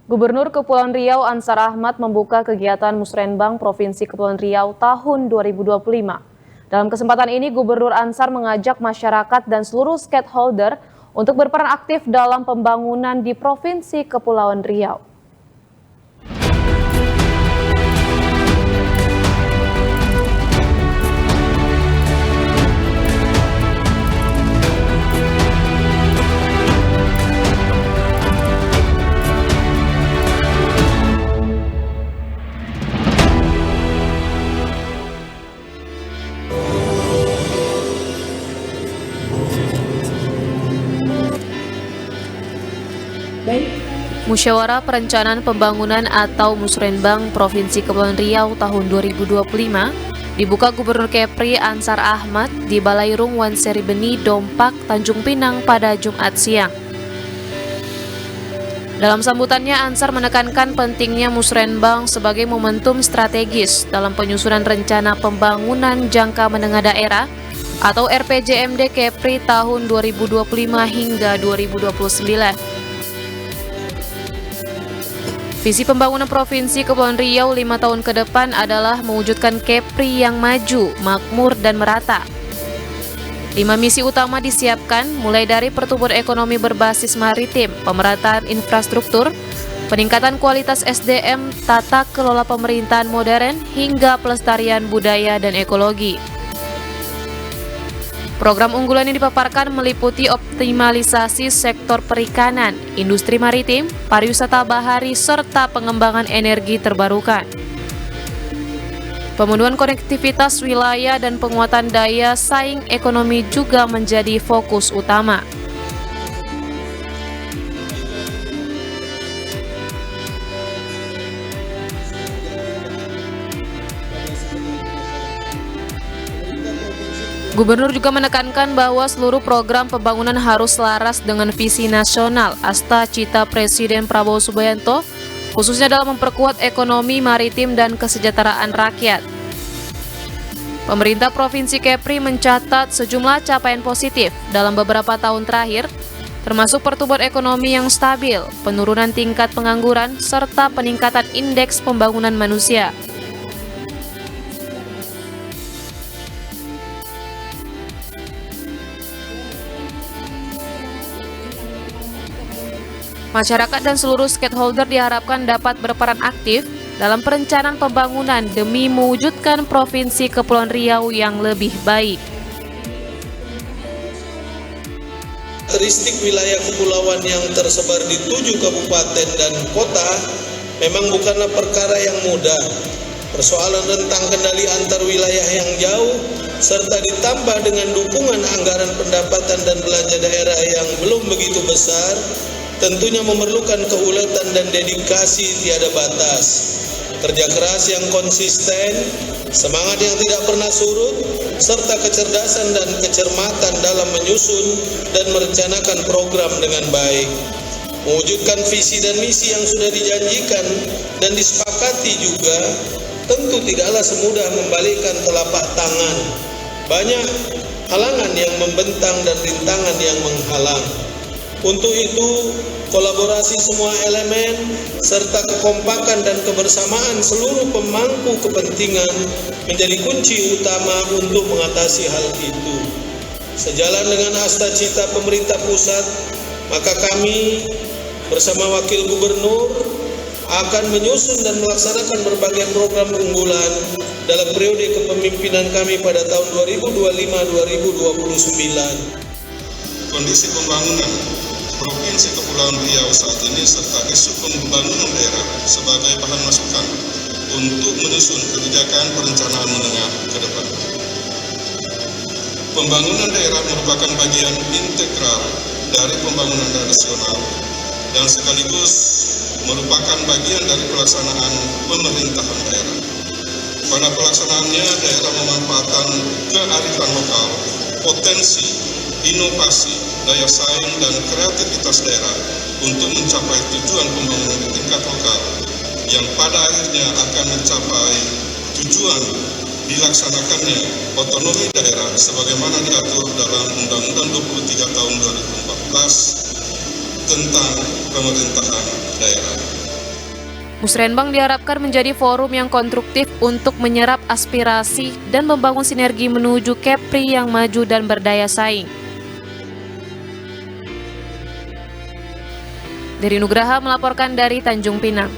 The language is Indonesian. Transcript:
Gubernur Kepulauan Riau Ansar Ahmad membuka kegiatan Musrenbang Provinsi Kepulauan Riau tahun 2025. Dalam kesempatan ini, Gubernur Ansar mengajak masyarakat dan seluruh stakeholder untuk berperan aktif dalam pembangunan di Provinsi Kepulauan Riau. Musyawarah Perencanaan Pembangunan atau Musrenbang Provinsi Kepulauan Riau tahun 2025 dibuka Gubernur Kepri Ansar Ahmad di Balairung Wanseri Beni, Dompak, Tanjung Pinang pada Jumat siang. Dalam sambutannya, Ansar menekankan pentingnya Musrenbang sebagai momentum strategis dalam penyusunan rencana pembangunan jangka menengah daerah atau RPJMD Kepri tahun 2025 hingga 2029. Visi pembangunan Provinsi Kepulauan Riau 5 tahun ke depan adalah mewujudkan Kepri yang maju, makmur, dan merata. 5 misi utama disiapkan, mulai dari pertumbuhan ekonomi berbasis maritim, pemerataan infrastruktur, peningkatan kualitas SDM, tata kelola pemerintahan modern, hingga pelestarian budaya dan ekologi. Program unggulan yang dipaparkan meliputi optimalisasi sektor perikanan, industri maritim, pariwisata bahari, serta pengembangan energi terbarukan. Pemenuhan konektivitas wilayah dan penguatan daya saing ekonomi juga menjadi fokus utama. Gubernur juga menekankan bahwa seluruh program pembangunan harus selaras dengan visi nasional Asta Cita Presiden Prabowo Subianto, khususnya dalam memperkuat ekonomi maritim dan kesejahteraan rakyat. Pemerintah Provinsi Kepri mencatat sejumlah capaian positif dalam beberapa tahun terakhir, termasuk pertumbuhan ekonomi yang stabil, penurunan tingkat pengangguran, serta peningkatan indeks pembangunan manusia. Masyarakat dan seluruh stakeholder diharapkan dapat berperan aktif dalam perencanaan pembangunan demi mewujudkan Provinsi Kepulauan Riau yang lebih baik. Karakteristik wilayah kepulauan yang tersebar di 7 kabupaten dan kota memang bukanlah perkara yang mudah. Persoalan rentang kendali antar wilayah yang jauh, serta ditambah dengan dukungan anggaran pendapatan dan belanja daerah yang belum begitu besar, tentunya memerlukan kehulatan dan dedikasi tiada batas, kerja keras yang konsisten, semangat yang tidak pernah surut, serta kecerdasan dan kecermatan dalam menyusun dan merencanakan program dengan baik. Mewujudkan visi dan misi yang sudah dijanjikan dan disepakati juga tentu tidaklah semudah membalikkan telapak tangan. Banyak halangan yang membentang dan rintangan yang menghalang. Untuk itu, kolaborasi semua elemen serta kekompakan dan kebersamaan seluruh pemangku kepentingan menjadi kunci utama untuk mengatasi hal itu. Sejalan dengan asta cita pemerintah pusat, maka kami bersama Wakil Gubernur akan menyusun dan melaksanakan berbagai program unggulan dalam periode kepemimpinan kami pada tahun 2025-2029. Kondisi pembangunan Provinsi Kepulauan Riau saat ini serta isu pembangunan daerah sebagai bahan masukan untuk menyusun kebijakan perencanaan menengah ke depan. Pembangunan daerah merupakan bagian integral dari pembangunan nasional dan sekaligus merupakan bagian dari pelaksanaan pemerintahan daerah. Pada pelaksanaannya, daerah memanfaatkan kearifan lokal, potensi, inovasi, daya saing, dan kreativitas daerah untuk mencapai tujuan pembangunan di tingkat lokal yang pada akhirnya akan mencapai tujuan dilaksanakannya otonomi daerah sebagaimana diatur dalam Undang-Undang 23 tahun 2014 tentang pemerintahan daerah. Musrenbang diharapkan menjadi forum yang konstruktif untuk menyerap aspirasi dan membangun sinergi menuju Kepri yang maju dan berdaya saing. Dari Nugraha melaporkan dari Tanjung Pinang.